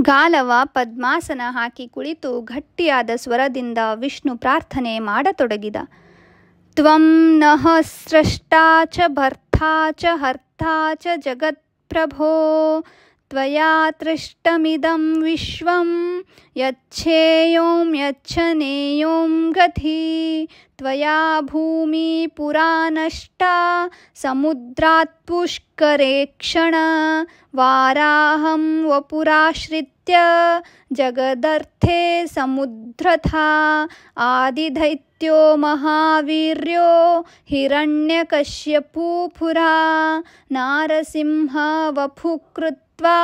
ಗಾಲವ ಪದ್ಮಾಸನ ಹಾಕಿ ಕುಳಿತು ಗಟ್ಟಿಯಾದ ಸ್ವರದಿಂದ ವಿಷ್ಣು ಪ್ರಾರ್ಥನೆ ಮಾಡತೊಡಗಿದ. ತ್ವಂ ನಃ ಸ್ರಷ್ಟಾ ಚ ಭರ್ತಾ ಚ ಹರ್ತಾ ಚ ಜಗತ್ಪ್ರಭೋ ತ್ವಯಾ ತೃಷ್ಟಮಿದಂ ವಿಶ್ವಂ ಯಚ್ಛೇಯೋಂ ಯಚ್ಛನೇಯೋಂ ಗತಿ ತ್ವಯಾ ಭೂಮಿ ಪುರಾ ನಷ್ಟಾ ಸಮುದ್ರಾತ್ ಪುಷ್ಕರೇ ಕ್ಷಣ ವಾರಾಹಂ ವಪುರಾಶ್ರಿತ್ಯ ಜಗದರ್ಥೇ ಸಮುದ್ರಥಾ ಆದಿದೈತ್ಯೋ ಮಹಾವೀರ್ಯೋ ಹಿರಣ್ಯಕಶ್ಯಪೂ ಪುರಾ ನಾರಸಿಂಹ ವಪುಕೃತ್ವಾ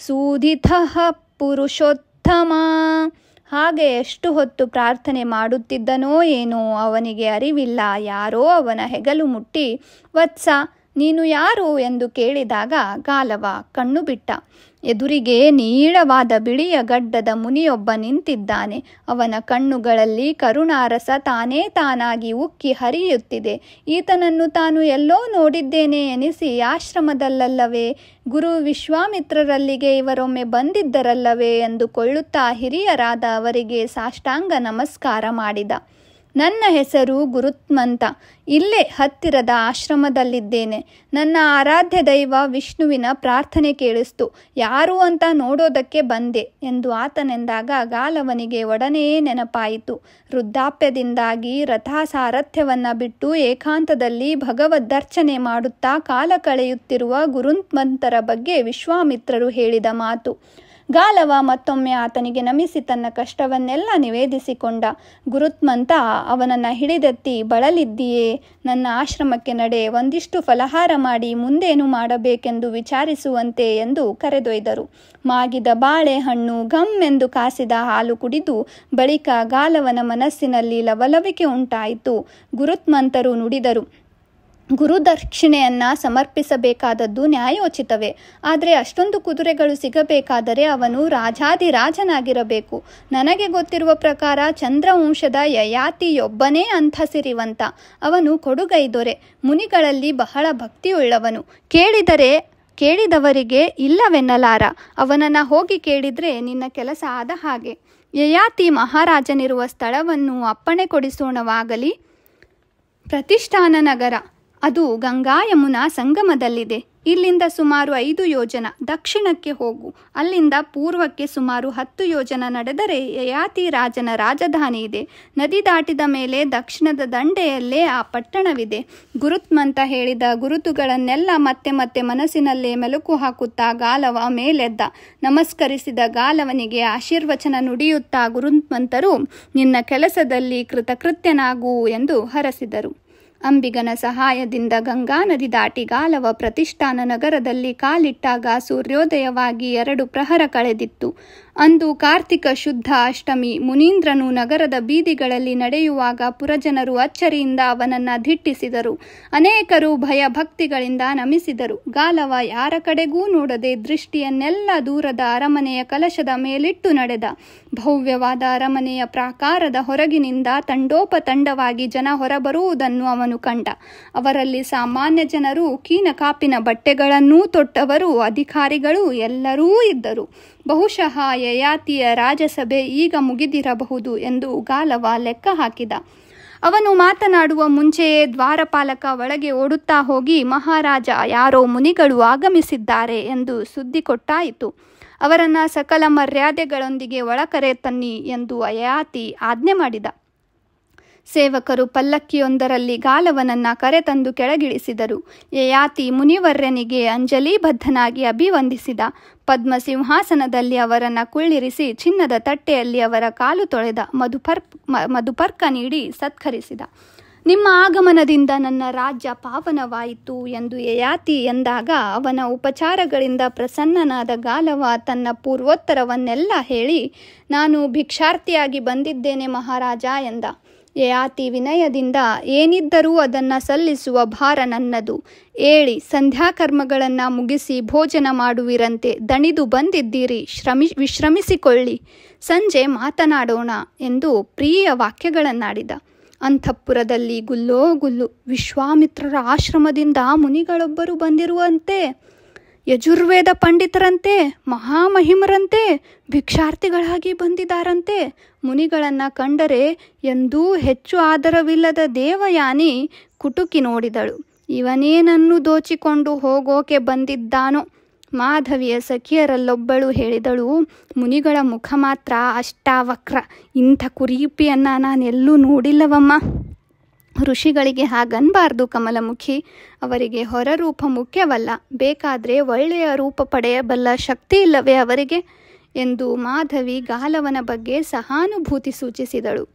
ಸೂದಿತಃ ಪುರುಷೋತ್ತಮ. ಹಾಗೆ ಎಷ್ಟು ಹೊತ್ತು ಪ್ರಾರ್ಥನೆ ಮಾಡುತ್ತಿದ್ದನೋ ಏನೋ ಅವನಿಗೆ ಅರಿವಿಲ್ಲ. ಯಾರೋ ಅವನ ಹೆಗಲು ಮುಟ್ಟಿ ವತ್ಸ ನೀನು ಯಾರು ಎಂದು ಕೇಳಿದಾಗ ಗಾಲವ ಕಣ್ಣು ಬಿಟ್ಟ. ಎದುರಿಗೆ ನೀಳವಾದ ಬಿಳಿಯ ಗಡ್ಡದ ಮುನಿಯೊಬ್ಬ ನಿಂತಿದ್ದಾನೆ. ಅವನ ಕಣ್ಣುಗಳಲ್ಲಿ ಕರುಣಾರಸ ತಾನೇ ತಾನಾಗಿ ಉಕ್ಕಿ ಹರಿಯುತ್ತಿದೆ. ಈತನನ್ನು ತಾನು ಎಲ್ಲೋ ನೋಡಿದ್ದೇನೆ ಎನಿಸಿ ಆಶ್ರಮದಲ್ಲವೇ, ಗುರು ವಿಶ್ವಾಮಿತ್ರರಲ್ಲಿಗೆ ಇವರೊಮ್ಮೆ ಬಂದಿದ್ದರಲ್ಲವೇ ಎಂದುಕೊಳ್ಳುತ್ತಾ ಹಿರಿಯರಾದ ಅವರಿಗೆ ಸಾಷ್ಟಾಂಗ ನಮಸ್ಕಾರ ಮಾಡಿದ. ನನ್ನ ಹೆಸರು ಗುರುತ್ಮಂತ. ಇಲ್ಲೇ ಹತ್ತಿರದ ಆಶ್ರಮದಲ್ಲಿದ್ದೇನೆ. ನನ್ನ ಆರಾಧ್ಯ ದೈವ ವಿಷ್ಣುವಿನ ಪ್ರಾರ್ಥನೆ ಕೇಳಿಸ್ತು. ಯಾರು ಅಂತ ನೋಡೋದಕ್ಕೆ ಬಂದೆ ಎಂದು ಆತನೆಂದಾಗ ಗಾಲವನಿಗೆ ಒಡನೆಯೇ ನೆನಪಾಯಿತು. ವೃದ್ಧಾಪ್ಯದಿಂದಾಗಿ ರಥಸಾರಥ್ಯವನ್ನು ಬಿಟ್ಟು ಏಕಾಂತದಲ್ಲಿ ಭಗವದ್ದರ್ಚನೆ ಮಾಡುತ್ತಾ ಕಾಲ ಕಳೆಯುತ್ತಿರುವ ಗುರುತ್ಮಂತರ ಬಗ್ಗೆ ವಿಶ್ವಾಮಿತ್ರರು ಹೇಳಿದ ಮಾತು. ಗಾಲವ ಮತ್ತೊಮ್ಮೆ ಆತನಿಗೆ ನಮಿಸಿ ತನ್ನ ಕಷ್ಟವನ್ನೆಲ್ಲ ನಿವೇದಿಸಿಕೊಂಡ. ಗುರುತ್ಮಂತ ಅವನನ್ನು ಹಿಡಿದೆತ್ತಿ ಬಳಲಿದ್ದೀಯೇ, ನನ್ನ ಆಶ್ರಮಕ್ಕೆ ನಡೆ, ಒಂದಿಷ್ಟು ಫಲಹಾರ ಮಾಡಿ ಮುಂದೇನು ಮಾಡಬೇಕೆಂದು ವಿಚಾರಿಸುವಂತೆ ಎಂದು ಕರೆದೊಯ್ದರು. ಮಾಗಿದ ಬಾಳೆಹಣ್ಣು, ಗಮ್ ಎಂದು ಕಾಸಿದ ಹಾಲು ಕುಡಿದು ಬಳಿಕ ಗಾಲವನ ಮನಸ್ಸಿನಲ್ಲಿ ಲವಲವಿಕೆ ಉಂಟಾಯಿತು. ಗುರುತ್ಮಂತರು ನುಡಿದರು, ಗುರುದಕ್ಷಿಣೆಯನ್ನು ಸಮರ್ಪಿಸಬೇಕಾದದ್ದು ನ್ಯಾಯೋಚಿತವೇ. ಆದರೆ ಅಷ್ಟೊಂದು ಕುದುರೆಗಳು ಸಿಗಬೇಕಾದರೆ ಅವನು ರಾಜಾದಿರಾಜನಾಗಿರಬೇಕು. ನನಗೆ ಗೊತ್ತಿರುವ ಪ್ರಕಾರ ಚಂದ್ರವಂಶದ ಯಯಾತಿಯೊಬ್ಬನೇ ಅಂಥ ಸಿರಿವಂತ. ಅವನು ಕೊಡುಗೈದೊರೆ, ಮುನಿಗಳಲ್ಲಿ ಬಹಳ ಭಕ್ತಿಯುಳ್ಳವನು. ಕೇಳಿದವರಿಗೆ ಇಲ್ಲವೆನ್ನಲಾರ. ಅವನನ್ನು ಹೋಗಿ ಕೇಳಿದರೆ ನಿನ್ನ ಕೆಲಸ ಆದ ಹಾಗೆ. ಯಯಾತಿ ಮಹಾರಾಜನಿರುವ ಸ್ಥಳವನ್ನು ಅಪ್ಪಣೆ ಕೊಡಿಸೋಣವಾಗಲಿ. ಪ್ರತಿಷ್ಠಾನ ನಗರ, ಅದು ಗಂಗಾ ಯಮುನಾ ಸಂಗಮದಲ್ಲಿದೆ. ಇಲ್ಲಿಂದ ಸುಮಾರು 5 ಯೋಜನ ದಕ್ಷಿಣಕ್ಕೆ ಹೋಗು. ಅಲ್ಲಿಂದ ಪೂರ್ವಕ್ಕೆ ಸುಮಾರು 10 ಯೋಜನ ನಡೆದರೆ ಯಯಾತಿ ರಾಜನ ರಾಜಧಾನಿ ಇದೆ. ನದಿ ದಾಟಿದ ಮೇಲೆ ದಕ್ಷಿಣದ ದಂಡೆಯಲ್ಲೇ ಆ ಪಟ್ಟಣವಿದೆ. ಗುರುತ್ಮಂತ ಹೇಳಿದ ಗುರುತುಗಳನ್ನೆಲ್ಲ ಮತ್ತೆ ಮತ್ತೆ ಮನಸ್ಸಿನಲ್ಲೇ ಮೆಲುಕು ಹಾಕುತ್ತಾ ಗಾಲವ ಮೇಲೆದ್ದ. ನಮಸ್ಕರಿಸಿದ ಗಾಲವನಿಗೆ ಆಶೀರ್ವಚನ ನುಡಿಯುತ್ತಾ ಗುರುತ್ಮಂತರು ನಿನ್ನ ಕೆಲಸದಲ್ಲಿ ಕೃತಕೃತ್ಯನಾಗು ಎಂದು ಹರಸಿದರು. ಅಂಬಿಗನ ಸಹಾಯದಿಂದ ಗಂಗಾ ನದಿ ದಾಟಿ ಗಾಲವ ಪ್ರತಿಷ್ಠಾನ ನಗರದಲ್ಲಿ ಕಾಲಿಟ್ಟಾಗ ಸೂರ್ಯೋದಯವಾಗಿ 2 ಪ್ರಹರ ಕಳೆದಿತ್ತು. ಅಂದು ಕಾರ್ತಿಕ ಶುದ್ಧ ಅಷ್ಟಮಿ. ಮುನೀಂದ್ರನು ನಗರದ ಬೀದಿಗಳಲ್ಲಿ ನಡೆಯುವಾಗ ಪುರಜನರು ಅಚ್ಚರಿಯಿಂದ ಅವನನ್ನು ಧಿಟ್ಟಿಸಿದರು. ಅನೇಕರು ಭಯಭಕ್ತಿಗಳಿಂದ ನಮಿಸಿದರು. ಗಾಲವ ಯಾರ ಕಡೆಗೂ ನೋಡದೆ ದೃಷ್ಟಿಯನ್ನೆಲ್ಲ ದೂರದ ಅರಮನೆಯ ಕಲಶದ ಮೇಲಿಟ್ಟು ನಡೆದ. ಭವ್ಯವಾದ ಅರಮನೆಯ ಪ್ರಾಕಾರದ ಹೊರಗಿನಿಂದ ತಂಡೋಪತಂಡವಾಗಿ ಜನ ಹೊರಬರುವುದನ್ನು ಅವನು ಕಂಡ. ಅವರಲ್ಲಿ ಸಾಮಾನ್ಯ ಜನರು, ಕೀನಕಾಪಿನ ಬಟ್ಟೆಗಳನ್ನೂ ತೊಟ್ಟವರು, ಅಧಿಕಾರಿಗಳು ಎಲ್ಲರೂ ಇದ್ದರು. ಬಹುಶಃ ಯಯಾತಿಯ ರಾಜಸಭೆ ಈಗ ಮುಗಿದಿರಬಹುದು ಎಂದು ಗಾಲವ ಲೆಕ್ಕ ಹಾಕಿದ. ಅವನು ಮಾತನಾಡುವ ಮುಂಚೆಯೇ ದ್ವಾರಪಾಲಕ ಒಳಗೆ ಓಡುತ್ತಾ ಹೋಗಿ, ಮಹಾರಾಜ, ಯಾರೋ ಮುನಿಗಳು ಆಗಮಿಸಿದ್ದಾರೆ ಎಂದು ಸುದ್ದಿ ಕೊಟ್ಟಾಯಿತು. ಅವರನ್ನು ಸಕಲ ಮರ್ಯಾದೆಗಳೊಂದಿಗೆ ಒಳಕರೆ ತನ್ನಿ ಎಂದು ಯಯಾತಿ ಆಜ್ಞೆ ಮಾಡಿದ. ಸೇವಕರು ಪಲ್ಲಕ್ಕಿಯೊಂದರಲ್ಲಿ ಗಾಲವನನ್ನು ಕರೆತಂದು ಕೆಳಗಿಳಿಸಿದರು. ಯಯಾತಿ ಮುನಿವರ್ಯನಿಗೆ ಅಂಜಲಿಬದ್ಧನಾಗಿ ಅಭಿವಂದಿಸಿದ. ಪದ್ಮ ಸಿಂಹಾಸನದಲ್ಲಿ ಅವರನ್ನು ಕುಳ್ಳಿರಿಸಿ ಚಿನ್ನದ ತಟ್ಟೆಯಲ್ಲಿ ಅವರ ಕಾಲು ತೊಳೆದ. ಮಧುಪರ್ಕ ನೀಡಿ ಸತ್ಕರಿಸಿದ. ನಿಮ್ಮ ಆಗಮನದಿಂದ ನನ್ನ ರಾಜ್ಯ ಪಾವನವಾಯಿತು ಎಂದು ಯಯಾತಿ ಎಂದಾಗ ಅವನ ಉಪಚಾರಗಳಿಂದ ಪ್ರಸನ್ನನಾದ ಗಾಲವ ತನ್ನ ಪೂರ್ವೋತ್ತರವನ್ನೆಲ್ಲ ಹೇಳಿ, ನಾನು ಭಿಕ್ಷಾರ್ಥಿಯಾಗಿ ಬಂದಿದ್ದೇನೆ ಮಹಾರಾಜ ಎಂದ. ಯಯಾತಿ ವಿನಯದಿಂದ, ಏನಿದ್ದರೂ ಅದನ್ನು ಸಲ್ಲಿಸುವ ಭಾರ ನನ್ನದು. ಏಳಿ ಸಂಧ್ಯಾಕರ್ಮಗಳನ್ನು ಮುಗಿಸಿ ಭೋಜನ ಮಾಡುವಿರಂತೆ. ದಣಿದು ಬಂದಿದ್ದೀರಿ, ವಿಶ್ರಮಿಸಿಕೊಳ್ಳಿ, ಸಂಜೆ ಮಾತನಾಡೋಣ ಎಂದು ಪ್ರಿಯ ವಾಕ್ಯಗಳನ್ನಾಡಿದ. ಅಂತಃಪುರದಲ್ಲಿ ಗುಲ್ಲೋ ಗುಲ್ಲು. ವಿಶ್ವಾಮಿತ್ರರ ಆಶ್ರಮದಿಂದ ಮುನಿಗಳೊಬ್ಬರು ಬಂದಿರುವಂತೆ. ಯಜುರ್ವೇದ ಪಂಡಿತರಂತೆ, ಮಹಾಮಹಿಮರಂತೆ ಭಿಕ್ಷಾರ್ಥಿಗಳಾಗಿ ಬಂದಿದ್ದಾರಂತೆ. ಮುನಿಗಳನ್ನು ಕಂಡರೆ ಎಂದೂ ಹೆಚ್ಚು ಆದರವಿಲ್ಲದ ದೇವಯಾನಿ ಕುಟುಕಿ ನೋಡಿದಳು. ಇವನೇನನ್ನು ದೋಚಿಕೊಂಡು ಹೋಗೋಕೆ ಬಂದಿದ್ದಾನೋ. ಮಾಧವಿಯ ಸಖಿಯರಲ್ಲೊಬ್ಬಳು ಹೇಳಿದಳು, ಮುನಿಗಳ ಮುಖ ಮಾತ್ರ ಅಷ್ಟಾವಕ್ರ, ಇಂಥ ಕುರೀಪಿಯನ್ನು ನಾನೆಲ್ಲೂ ನೋಡಿಲ್ಲವಮ್ಮ. ಋಷಿಗಳಿಗೆ ಹಾಗನ್ಬಾರ್ದು ಕಮಲಮುಖಿ, ಅವರಿಗೆ ಹೊರರೂಪ ಮುಖ್ಯವಲ್ಲ, ಬೇಕಾದರೆ ಒಳ್ಳೆಯ ರೂಪ ಪಡೆಯಬಲ್ಲ ಶಕ್ತಿ ಇಲ್ಲವೇ ಅವರಿಗೆ ಎಂದು ಮಾಧವಿ ಗಾಲವನ ಬಗ್ಗೆ ಸಹಾನುಭೂತಿ ಸೂಚಿಸಿದಳು.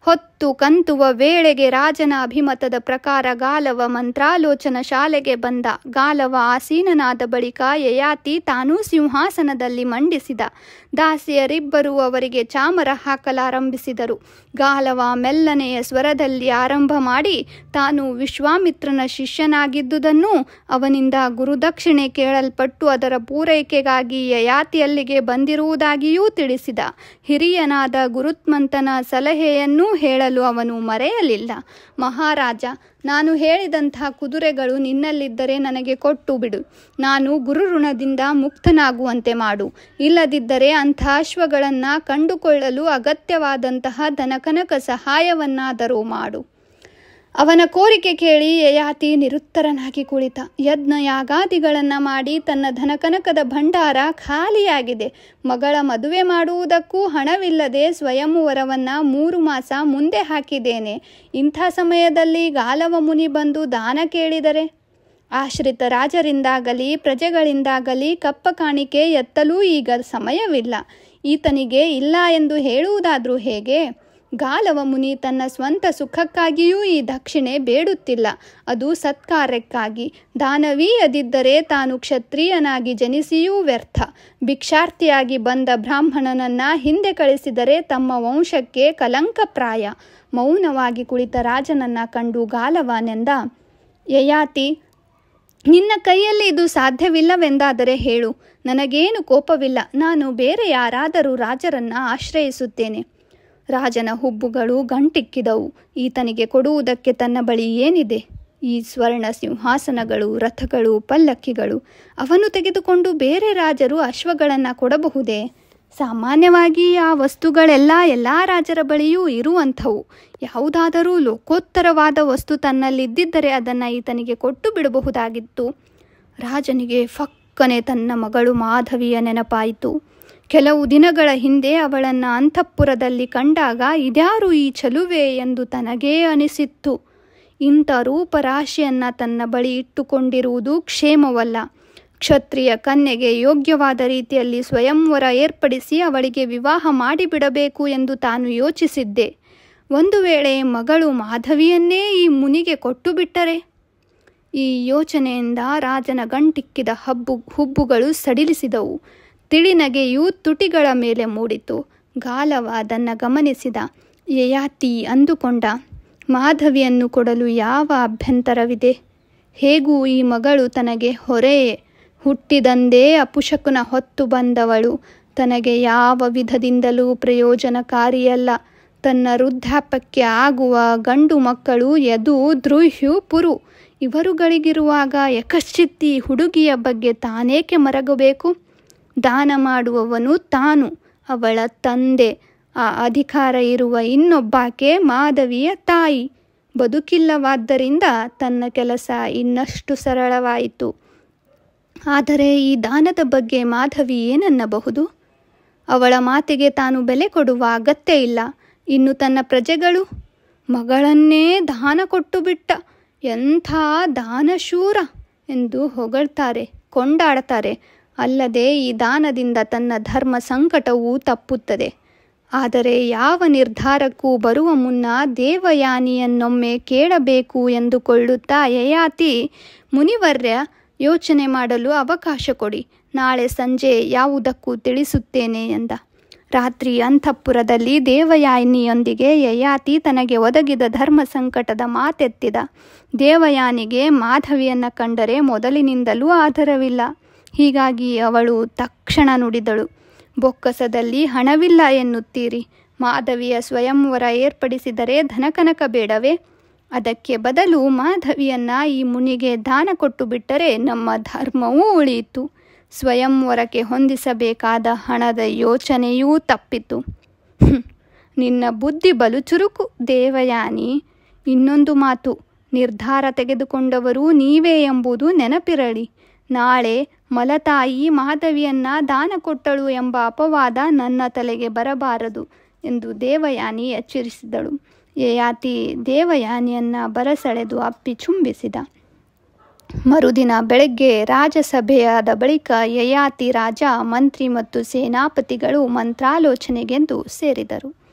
ಹೊತ್ತು ಕಂತುವ ವೇಳೆಗೆ ರಾಜನ ಅಭಿಮತದ ಪ್ರಕಾರ ಗಾಲವ ಮಂತ್ರಾಲೋಚನ ಶಾಲೆಗೆ ಬಂದ. ಗಾಲವ ಆಸೀನನಾದ ಬಳಿಕ ಯಯಾತಿ ತಾನೂ ಸಿಂಹಾಸನದಲ್ಲಿ ಮಂಡಿಸಿದ. ದಾಸಿಯರಿಬ್ಬರೂ ಅವರಿಗೆ ಚಾಮರ ಹಾಕಲಾರಂಭಿಸಿದರು. ಗಾಲವ ಮೆಲ್ಲನೆಯ ಸ್ವರದಲ್ಲಿ ಆರಂಭ ಮಾಡಿ ತಾನು ವಿಶ್ವಾಮಿತ್ರನ ಶಿಷ್ಯನಾಗಿದ್ದುದನ್ನು, ಅವನಿಂದ ಗುರುದಕ್ಷಿಣೆ ಕೇಳಲ್ಪಟ್ಟು ಅದರ ಪೂರೈಕೆಗಾಗಿ ಯಯಾತಿಯಲ್ಲಿಗೆ ಬಂದಿರುವುದಾಗಿಯೂ ತಿಳಿಸಿದ. ಹಿರಿಯನಾದ ಗುರುತ್ಮಂತನ ಸಲಹೆಯನ್ನೂ ಹೇಳಲು ಅವನು ಮರೆಯಲಿಲ್ಲ. ಮಹಾರಾಜ, ನಾನು ಹೇಳಿದಂಥ ಕುದುರೆಗಳು ನಿನ್ನಲ್ಲಿದ್ದರೆ ನನಗೆ ಕೊಟ್ಟು ಬಿಡು. ನಾನು ಗುರುಋಣದಿಂದ ಮುಕ್ತನಾಗುವಂತೆ ಮಾಡು. ಇಲ್ಲದಿದ್ದರೆ ಅಂಥ ಅಶ್ವಗಳನ್ನು ಕಂಡುಕೊಳ್ಳಲು ಅಗತ್ಯವಾದಂತಹ ಧನಕನಕ ಸಹಾಯವನ್ನಾದರೂ ಮಾಡು. ಅವನ ಕೋರಿಕೆ ಕೇಳಿ ಯಯಾತಿ ನಿರುತ್ತರನಾಗಿ ಕುಳಿತ. ಯಜ್ಞ ಯಾಗಾದಿಗಳನ್ನು ಮಾಡಿ ತನ್ನ ಧನಕನಕದ ಭಂಡಾರ ಖಾಲಿಯಾಗಿದೆ. ಮಗಳ ಮದುವೆ ಮಾಡುವುದಕ್ಕೂ ಹಣವಿಲ್ಲದೆ ಸ್ವಯಂವರವನ್ನು 3 ಮಾಸ ಮುಂದೆ ಹಾಕಿದ್ದೇನೆ. ಇಂಥ ಸಮಯದಲ್ಲಿ ಗಾಲವ ಮುನಿ ಬಂದು ದಾನ ಕೇಳಿದರೆ? ಆಶ್ರಿತ ರಾಜರಿಂದಾಗಲಿ ಪ್ರಜೆಗಳಿಂದಾಗಲಿ ಕಪ್ಪ ಕಾಣಿಕೆ ಎತ್ತಲೂ ಈಗ ಸಮಯವಿಲ್ಲ. ಈತನಿಗೆ ಇಲ್ಲ ಎಂದು ಹೇಳುವುದಾದರೂ ಹೇಗೆ? ಗಾಲವ ಮುನಿ ತನ್ನ ಸ್ವಂತ ಸುಖಕ್ಕಾಗಿಯೂ ಈ ದಕ್ಷಿಣೆ ಬೇಡುತ್ತಿಲ್ಲ, ಅದು ಸತ್ಕಾರ್ಯಕ್ಕಾಗಿ. ದಾನವೀಯದಿದ್ದರೆ ತಾನು ಕ್ಷತ್ರಿಯನಾಗಿ ಜನಿಸಿಯೂ ವ್ಯರ್ಥ. ಭಿಕ್ಷಾರ್ಥಿಯಾಗಿ ಬಂದ ಬ್ರಾಹ್ಮಣನನ್ನು ಹಿಂದೆ ಕಳಿಸಿದರೆ ತಮ್ಮ ವಂಶಕ್ಕೆ ಕಲಂಕಪ್ರಾಯ. ಮೌನವಾಗಿ ಕುಳಿತ ರಾಜನನ್ನು ಕಂಡು ಗಾಲವನೆಂದ, ಯಯಾತಿ, ನಿನ್ನ ಕೈಯಲ್ಲಿ ಇದು ಸಾಧ್ಯವಿಲ್ಲವೆಂದಾದರೆ ಹೇಳು, ನನಗೇನು ಕೋಪವಿಲ್ಲ. ನಾನು ಬೇರೆ ಯಾರಾದರೂ ರಾಜರನ್ನು ಆಶ್ರಯಿಸುತ್ತೇನೆ. ರಾಜನ ಹುಬ್ಬುಗಳು ಗಂಟಿಕ್ಕಿದವು. ಈತನಿಗೆ ಕೊಡುವುದಕ್ಕೆ ತನ್ನ ಬಳಿ ಏನಿದೆ? ಈ ಸ್ವರ್ಣ ಸಿಂಹಾಸನಗಳು, ರಥಗಳು, ಪಲ್ಲಕ್ಕಿಗಳು. ಅವನು ತೆಗೆದುಕೊಂಡು ಬೇರೆ ರಾಜರು ಅಶ್ವಗಳನ್ನು ಕೊಡಬಹುದೇ? ಸಾಮಾನ್ಯವಾಗಿ ಆ ವಸ್ತುಗಳೆಲ್ಲ ಎಲ್ಲ ರಾಜರ ಬಳಿಯೂ ಇರುವಂಥವು. ಯಾವುದಾದರೂ ಲೋಕೋತ್ತರವಾದ ವಸ್ತು ತನ್ನಲ್ಲಿದ್ದಿದ್ದರೆ ಅದನ್ನು ಈತನಿಗೆ ಕೊಟ್ಟು ಬಿಡಬಹುದಾಗಿತ್ತು. ರಾಜನಿಗೆ ಫಕ್ಕನೆ ತನ್ನ ಮಗಳು ಮಾಧವಿಯ ನೆನಪಾಯಿತು. ಕೆಲವು ದಿನಗಳ ಹಿಂದೆ ಅವಳನ್ನು ಅಂತಃಪುರದಲ್ಲಿ ಕಂಡಾಗ ಇದ್ಯಾರು ಈ ಚಲುವೆ ಎಂದು ತನಗೇ ಅನಿಸಿತ್ತು. ಇಂಥ ರೂಪರಾಶಿಯನ್ನು ತನ್ನ ಬಳಿ ಇಟ್ಟುಕೊಂಡಿರುವುದು ಕ್ಷೇಮವಲ್ಲ. ಕ್ಷತ್ರಿಯ ಕನ್ಯೆಗೆ ಯೋಗ್ಯವಾದ ರೀತಿಯಲ್ಲಿ ಸ್ವಯಂವರ ಏರ್ಪಡಿಸಿ ಅವಳಿಗೆ ವಿವಾಹ ಮಾಡಿಬಿಡಬೇಕು ಎಂದು ತಾನು ಯೋಚಿಸಿದ್ದೆ. ಒಂದು ವೇಳೆ ಮಗಳು ಮಾಧವಿಯನ್ನೇ ಈ ಮುನಿಗೆ ಕೊಟ್ಟು ಬಿಟ್ಟರೆ? ಈ ಯೋಚನೆಯಿಂದ ರಾಜನ ಗಂಟಿಕ್ಕಿದ ಹುಬ್ಬುಗಳು ಸಡಿಲಿಸಿದವು. ತಿಳಿನಗೆಯೂ ತುಟಿಗಳ ಮೇಲೆ ಮೂಡಿತು. ಗಾಲವ ಅದನ್ನು ಗಮನಿಸಿದ. ಯಯಾತಿ ಅಂದುಕೊಂಡ, ಮಾಧವಿಯನ್ನು ಕೊಡಲು ಯಾವ ಅಭ್ಯಂತರವಿದೆ? ಹೇಗೂ ಈ ಮಗಳು ತನಗೆ ಹೊರೆಯೇ. ಹುಟ್ಟಿದಂದೇ ಅಪುಶಕುನ ಹೊತ್ತು ಬಂದವಳು. ತನಗೆ ಯಾವ ವಿಧದಿಂದಲೂ ಪ್ರಯೋಜನಕಾರಿಯಲ್ಲ. ತನ್ನ ವೃದ್ಧಾಪ್ಯಕ್ಕೆ ಆಗುವ ಗಂಡು ಮಕ್ಕಳು ಯದು, ದ್ರುಹ್ಯು, ಪುರು ಇವರುಗಳಿಗಿರುವಾಗ ಯಕಶ್ಚಿತ್ತಿ ಹುಡುಗಿಯ ಬಗ್ಗೆ ತಾನೇಕೆ ಮರಗಬೇಕು? ದಾನ ಮಾಡುವವನು ತಾನು, ಅವಳ ತಂದೆ. ಆ ಅಧಿಕಾರ ಇರುವ ಇನ್ನೊಬ್ಬಾಕೆ ಮಾಧವಿಯ ತಾಯಿ. ಬದುಕಿಲ್ಲವಾದ್ದರಿಂದ ತನ್ನ ಕೆಲಸ ಇನ್ನಷ್ಟು ಸರಳವಾಯಿತು. ಆದರೆ ಈ ದಾನದ ಬಗ್ಗೆ ಮಾಧವಿ ಏನನ್ನಬಹುದು? ಅವಳ ಮಾತಿಗೆ ತಾನು ಬೆಲೆ ಕೊಡುವ ಅಗತ್ಯ ಇಲ್ಲ. ಇನ್ನು ತನ್ನ ಪ್ರಜೆಗಳು? ಮಗಳನ್ನೇ ದಾನ ಕೊಟ್ಟು ಬಿಟ್ಟ, ಎಂಥ ದಾನಶೂರ ಎಂದು ಹೊಗಳ್ತಾರೆ, ಕೊಂಡಾಡ್ತಾರೆ. ಅಲ್ಲದೆ ಈ ದಾನದಿಂದ ತನ್ನ ಧರ್ಮ ಸಂಕಟವೂ ತಪ್ಪುತ್ತದೆ. ಆದರೆ ಯಾವ ನಿರ್ಧಾರಕ್ಕೂ ಬರುವ ಮುನ್ನ ದೇವಯಾನಿಯನ್ನೊಮ್ಮೆ ಕೇಳಬೇಕು ಎಂದುಕೊಳ್ಳುತ್ತಾ ಯಯಾತಿ, ಮುನಿವರ್ಯ, ಯೋಚನೆ ಮಾಡಲು ಅವಕಾಶ ಕೊಡಿ. ನಾಳೆ ಸಂಜೆ ಯಾವುದಕ್ಕೂ ತಿಳಿಸುತ್ತೇನೆ ಎಂದ. ರಾತ್ರಿ ಅಂತಃಪುರದಲ್ಲಿ ದೇವಯಾನಿಯೊಂದಿಗೆ ಯಯಾತಿ ತನಗೆ ಒದಗಿದ ಧರ್ಮ ಸಂಕಟದ ಮಾತೆತ್ತಿದ. ದೇವಯಾನಿಗೆ ಮಾಧವಿಯನ್ನು ಕಂಡರೆ ಮೊದಲಿನಿಂದಲೂ ಆದರವಿಲ್ಲ. ಹೀಗಾಗಿ ಅವಳು ತಕ್ಷಣ ನುಡಿದಳು, ಬೊಕ್ಕಸದಲ್ಲಿ ಹಣವಿಲ್ಲ ಎನ್ನುತ್ತೀರಿ. ಮಾಧವಿಯ ಸ್ವಯಂವರ ಏರ್ಪಡಿಸಿದರೆ ಧನಕನಕ ಬೇಡವೇ? ಅದಕ್ಕೆ ಬದಲು ಮಾಧವಿಯನ್ನ ಈ ಮುನಿಗೆ ದಾನ ಕೊಟ್ಟು ಬಿಟ್ಟರೆ ನಮ್ಮ ಧರ್ಮವೂ ಉಳಿಯಿತು. ಸ್ವಯಂವರಕ್ಕೆ ಹೊಂದಿಸಬೇಕಾದ ಹಣದ ಯೋಚನೆಯೂ ತಪ್ಪಿತು. ನಿನ್ನ ಬುದ್ಧಿ ಬಲು ಚುರುಕು ದೇವಯಾನಿ. ಇನ್ನೊಂದು ಮಾತು, ನಿರ್ಧಾರ ತೆಗೆದುಕೊಂಡವರು ನೀವೇ ಎಂಬುದು ನೆನಪಿರಲಿ. ನಾಳೆ ಮಲತಾಯಿ ಮಾಧವಿಯನ್ನ ದಾನ ಕೊಟ್ಟಳು ಎಂಬ ಅಪವಾದ ನನ್ನ ತಲೆಗೆ ಬರಬಾರದು ಎಂದು ದೇವಯಾನಿ ಎಚ್ಚರಿಸಿದಳು. ಯಯಾತಿ ದೇವಯಾನಿಯನ್ನ ಬರಸೆಳೆದು ಅಪ್ಪಿ ಚುಂಬಿಸಿದ. ಮರುದಿನ ಬೆಳಗ್ಗೆ ರಾಜಸಭೆಯಾದ ಬಳಿಕ ಯಯಾತಿ ರಾಜ, ಮಂತ್ರಿ ಮತ್ತು ಸೇನಾಪತಿಗಳು ಮಂತ್ರಾಲೋಚನೆಗೆಂದು ಸೇರಿದರು.